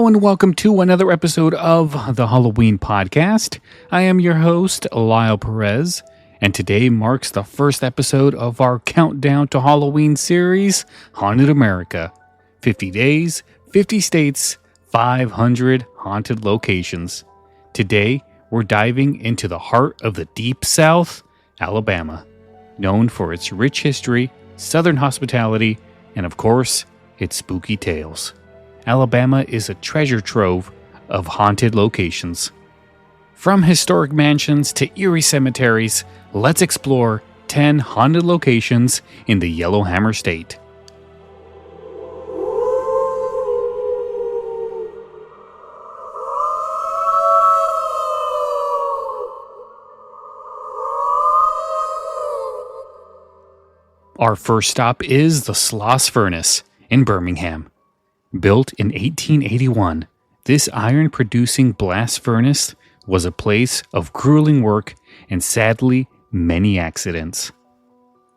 Hello and welcome to another episode of the Halloween podcast. I am your host, Lyle Perez, and today marks the first episode of our Countdown to Halloween series, Haunted America. 50 days, 50 states, 500 haunted locations. Today, we're diving into the heart of the Deep South, Alabama, known for its rich history, southern hospitality, and of course, its spooky tales. Alabama is a treasure trove of haunted locations. From historic mansions to eerie cemeteries, let's explore 10 haunted locations in the Yellowhammer State. Our first stop is the Sloss Furnace in Birmingham. Built in 1881, this iron-producing blast furnace was a place of grueling work and sadly, many accidents.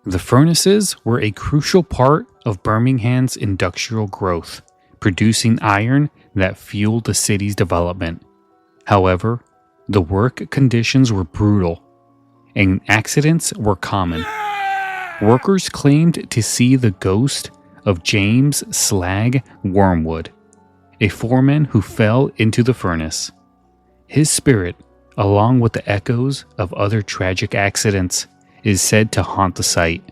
The furnaces were a crucial part of Birmingham's industrial growth, producing iron that fueled the city's development. However, the work conditions were brutal, and accidents were common. Workers claimed to see the ghost of James Slag Wormwood, a foreman who fell into the furnace. His spirit, along with the echoes of other tragic accidents, is said to haunt the site.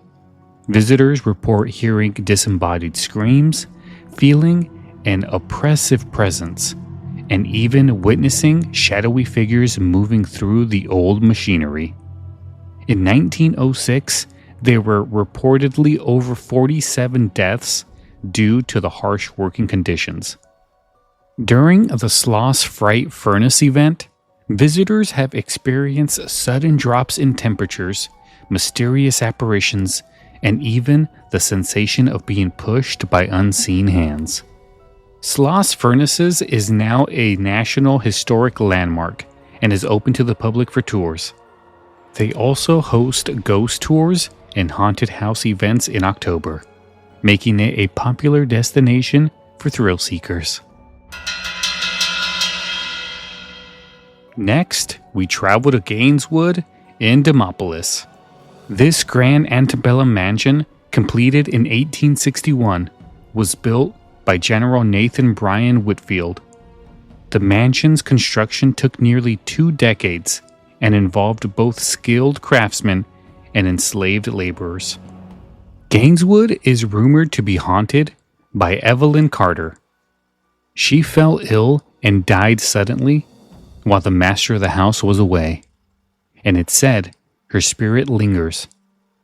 Visitors report hearing disembodied screams, feeling an oppressive presence, and even witnessing shadowy figures moving through the old machinery. In 1906, there were reportedly over 47 deaths due to the harsh working conditions. During the Sloss Fright Furnace event, visitors have experienced sudden drops in temperatures, mysterious apparitions, and even the sensation of being pushed by unseen hands. Sloss Furnaces is now a National Historic Landmark and is open to the public for tours. They also host ghost tours and haunted house events in October, making it a popular destination for thrill seekers. Next, we travel to Gaineswood in Demopolis. This grand antebellum mansion, completed in 1861, was built by General Nathan Bryan Whitfield. The mansion's construction took nearly 2 decades and involved both skilled craftsmen and enslaved laborers. Gaineswood is rumored to be haunted by Evelyn Carter. She fell ill and died suddenly while the master of the house was away, and it's said her spirit lingers,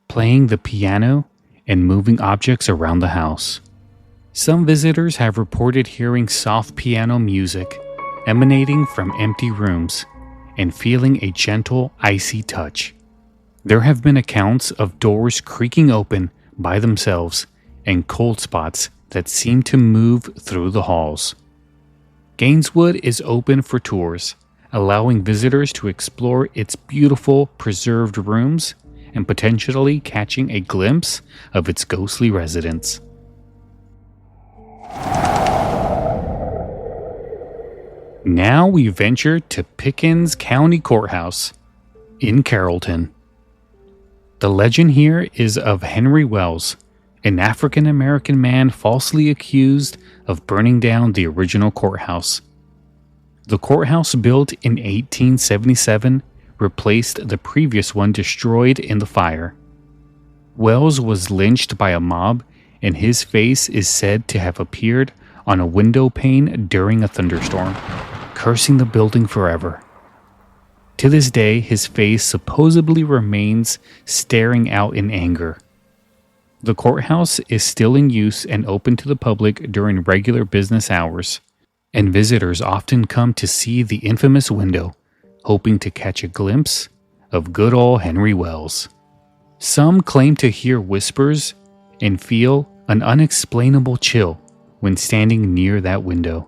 playing the piano and moving objects around the house. Some visitors have reported hearing soft piano music emanating from empty rooms and feeling a gentle, icy touch. There have been accounts of doors creaking open by themselves and cold spots that seem to move through the halls. Gaineswood is open for tours, allowing visitors to explore its beautiful, preserved rooms and potentially catching a glimpse of its ghostly residents. Now we venture to Pickens County Courthouse in Carrollton. The legend here is of Henry Wells, an African-American man falsely accused of burning down the original courthouse. The courthouse, built in 1877, replaced the previous one destroyed in the fire. Wells was lynched by a mob, and his face is said to have appeared on a window pane during a thunderstorm, cursing the building forever. To this day, his face supposedly remains staring out in anger. The courthouse is still in use and open to the public during regular business hours, and visitors often come to see the infamous window, hoping to catch a glimpse of good old Henry Wells. Some claim to hear whispers and feel an unexplainable chill when standing near that window.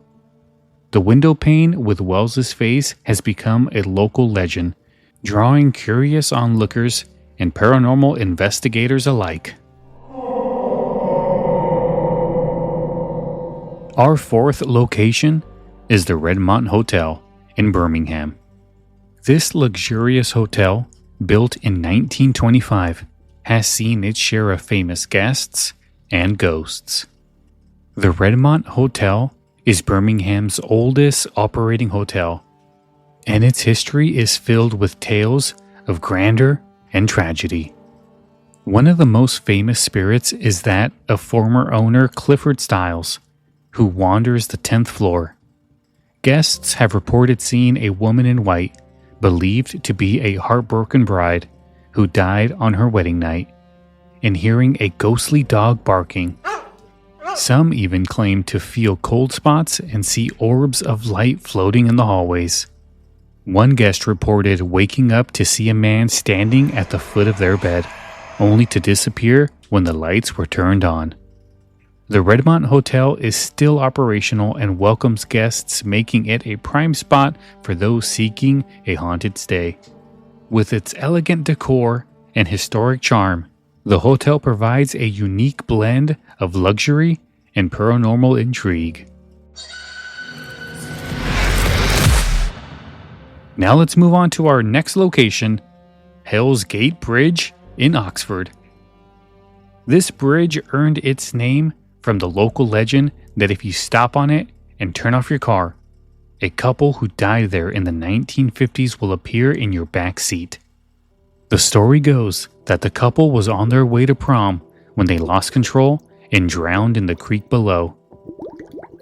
The window pane with Wells's face has become a local legend, drawing curious onlookers and paranormal investigators alike. Our fourth location is the Redmont Hotel in Birmingham. This luxurious hotel, built in 1925, has seen its share of famous guests and ghosts. The Redmont Hotel is Birmingham's oldest operating hotel, and its history is filled with tales of grandeur and tragedy. One of the most famous spirits is that of former owner Clifford Stiles, who wanders the 10th floor. Guests have reported seeing a woman in white, believed to be a heartbroken bride who died on her wedding night, and hearing a ghostly dog barking. Some even claim to feel cold spots and see orbs of light floating in the hallways. One guest reported waking up to see a man standing at the foot of their bed, only to disappear when the lights were turned on. The Redmont Hotel is still operational and welcomes guests, making it a prime spot for those seeking a haunted stay. With its elegant decor and historic charm, the hotel provides a unique blend of luxury and paranormal intrigue. Now let's move on to our next location, Hell's Gate Bridge in Oxford. This bridge earned its name from the local legend that if you stop on it and turn off your car, a couple who died there in the 1950s will appear in your back seat. The story goes that the couple was on their way to prom when they lost control and drowned in the creek below.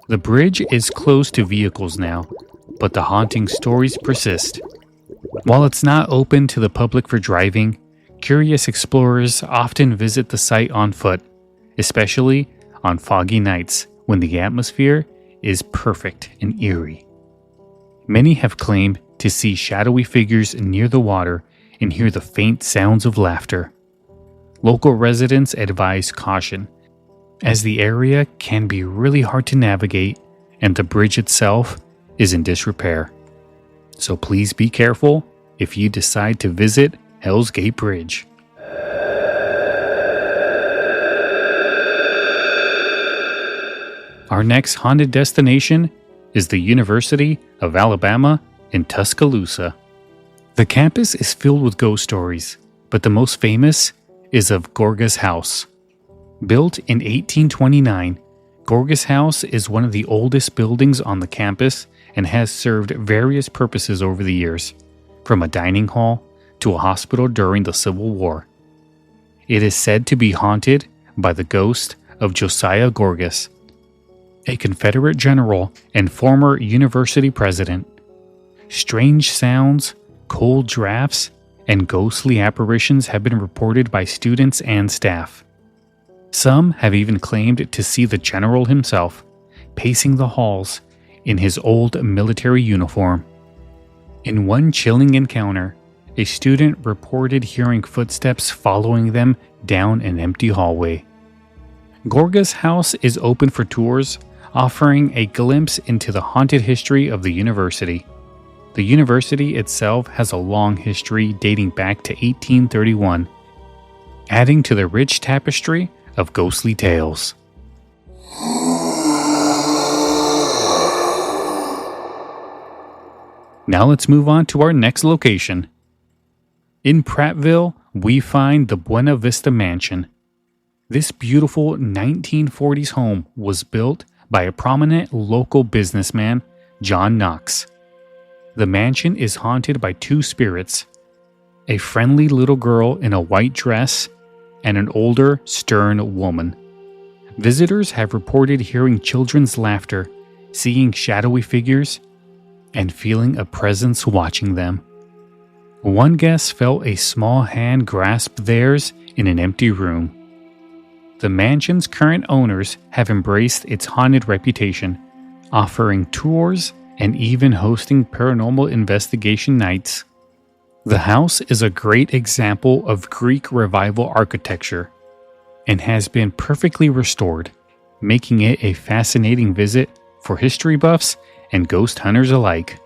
The bridge is closed to vehicles now, but the haunting stories persist. While it's not open to the public for driving, curious explorers often visit the site on foot, especially on foggy nights when the atmosphere is perfect and eerie. Many have claimed to see shadowy figures near the water and hear the faint sounds of laughter. Local residents advise caution, as the area can be really hard to navigate and the bridge itself is in disrepair. So please be careful if you decide to visit Hell's Gate Bridge. Our next haunted destination is the University of Alabama in Tuscaloosa. The campus is filled with ghost stories, but the most famous is of Gorgas House. Built in 1829, Gorgas House is one of the oldest buildings on the campus and has served various purposes over the years, from a dining hall to a hospital during the Civil War. It is said to be haunted by the ghost of Josiah Gorgas, a Confederate general and former university president. Strange sounds, cold drafts, and ghostly apparitions have been reported by students and staff. Some have even claimed to see the general himself pacing the halls in his old military uniform. In one chilling encounter, a student reported hearing footsteps following them down an empty hallway. Gorgas House is open for tours, offering a glimpse into the haunted history of the university. The university itself has a long history dating back to 1831, adding to the rich tapestry of ghostly tales. Now let's move on to our next location. In Prattville, we find the Buena Vista Mansion. This beautiful 1940s home was built by a prominent local businessman, John Knox. The mansion is haunted by two spirits, a friendly little girl in a white dress and an older, stern woman. Visitors have reported hearing children's laughter, seeing shadowy figures, and feeling a presence watching them. One guest felt a small hand grasp theirs in an empty room. The mansion's current owners have embraced its haunted reputation, offering tours and even hosting paranormal investigation nights. The house is a great example of Greek Revival architecture and has been perfectly restored, making it a fascinating visit for history buffs and ghost hunters alike.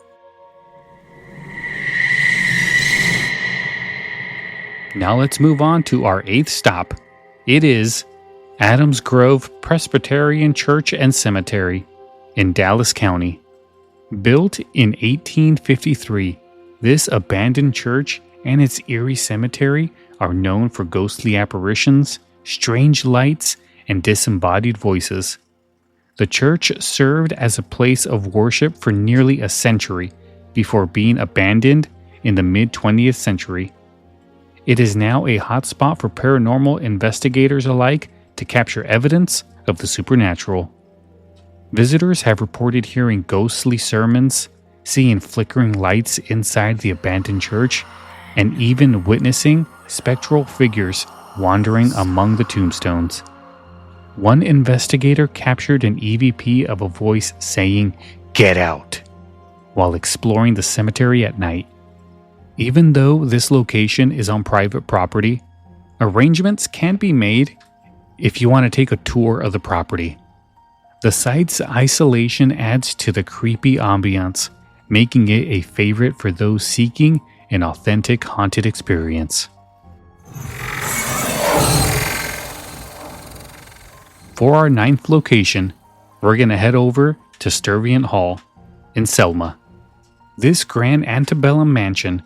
Now let's move on to our 8th stop. It is Adams Grove Presbyterian Church and Cemetery in Dallas County. Built in 1853, this abandoned church and its eerie cemetery are known for ghostly apparitions, strange lights, and disembodied voices. The church served as a place of worship for nearly a century before being abandoned in the mid-20th century. It is now a hotspot for paranormal investigators alike to capture evidence of the supernatural. Visitors have reported hearing ghostly sermons, seeing flickering lights inside the abandoned church, and even witnessing spectral figures wandering among the tombstones. One investigator captured an EVP of a voice saying, "Get out," while exploring the cemetery at night. Even though this location is on private property, arrangements can be made if you want to take a tour of the property. The site's isolation adds to the creepy ambiance, making it a favorite for those seeking an authentic haunted experience. For our 9th location, we're going to head over to Sturdivant Hall in Selma. This grand antebellum mansion,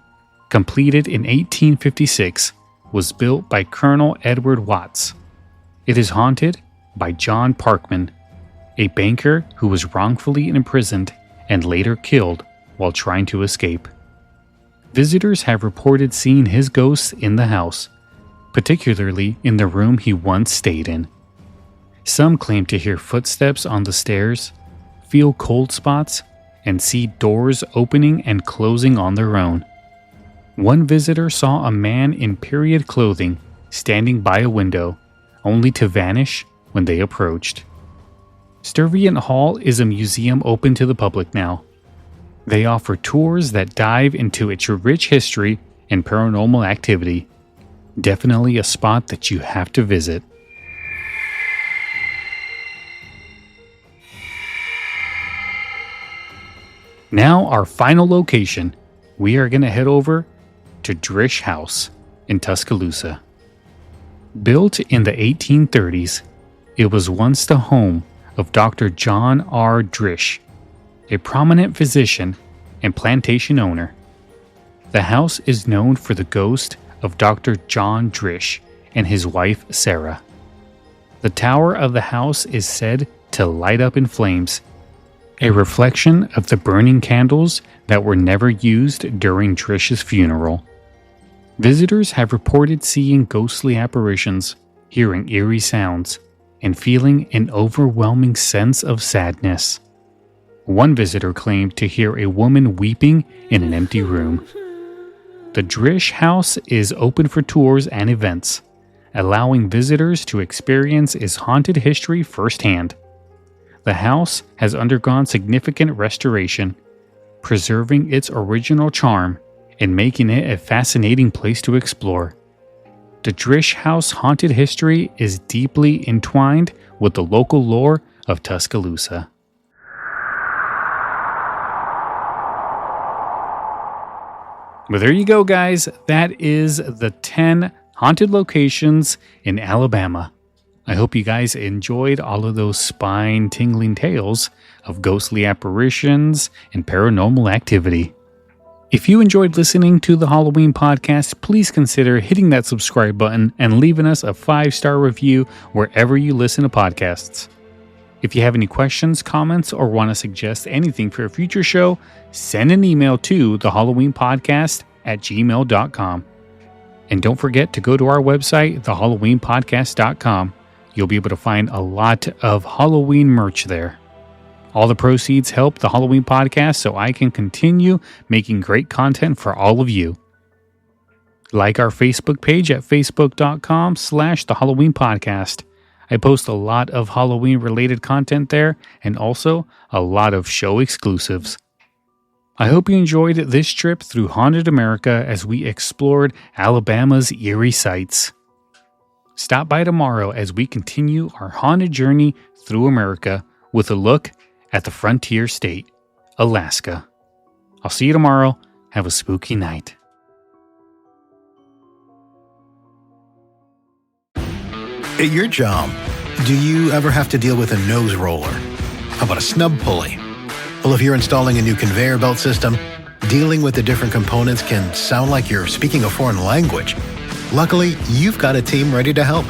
completed in 1856, was built by Colonel Edward Watts. It is haunted by John Parkman, a banker who was wrongfully imprisoned and later killed while trying to escape. Visitors have reported seeing his ghost in the house, particularly in the room he once stayed in. Some claim to hear footsteps on the stairs, feel cold spots, and see doors opening and closing on their own. One visitor saw a man in period clothing standing by a window, only to vanish when they approached. Sturdivant Hall is a museum open to the public now. They offer tours that dive into its rich history and paranormal activity. Definitely a spot that you have to visit. Now, our final location, we are going to head over to Drish House in Tuscaloosa. Built in the 1830s, it was once the home of Dr. John R. Drish, a prominent physician and plantation owner. The house is known for the ghost of Dr. John Drish and his wife Sarah. The tower of the house is said to light up in flames, a reflection of the burning candles that were never used during Drish's funeral. Visitors have reported seeing ghostly apparitions, hearing eerie sounds, and feeling an overwhelming sense of sadness. One visitor claimed to hear a woman weeping in an empty room. The Drish House is open for tours and events, allowing visitors to experience its haunted history firsthand. The house has undergone significant restoration, preserving its original charm and making it a fascinating place to explore. The Drish House haunted history is deeply entwined with the local lore of Tuscaloosa. But there you go, guys. That is the 10 haunted locations in Alabama. I hope you guys enjoyed all of those spine-tingling tales of ghostly apparitions and paranormal activity. If you enjoyed listening to the Halloween podcast, please consider hitting that subscribe button and leaving us a 5-star review wherever you listen to podcasts. If you have any questions, comments, or want to suggest anything for a future show, send an email to thehalloweenpodcast@gmail.com. And don't forget to go to our website, thehalloweenpodcast.com. You'll be able to find a lot of Halloween merch there. All the proceeds help the Halloween podcast so I can continue making great content for all of you. Like our Facebook page at facebook.com/thehalloweenpodcast. I post a lot of Halloween related content there and also a lot of show exclusives. I hope you enjoyed this trip through Haunted America as we explored Alabama's eerie sites. Stop by tomorrow as we continue our haunted journey through America with a look at the frontier state, Alaska. I'll see you tomorrow. Have a spooky night. At your job, do you ever have to deal with a nose roller? How about a snub pulley? Well, if you're installing a new conveyor belt system, dealing with the different components can sound like you're speaking a foreign language. Luckily, you've got a team ready to help.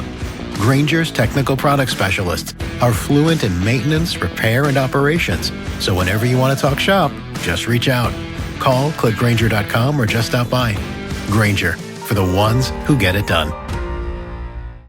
Grainger's technical product specialists are fluent in maintenance, repair, and operations. So whenever you want to talk shop, just reach out. Call, click Grainger.com, or just stop by. Grainger, for the ones who get it done.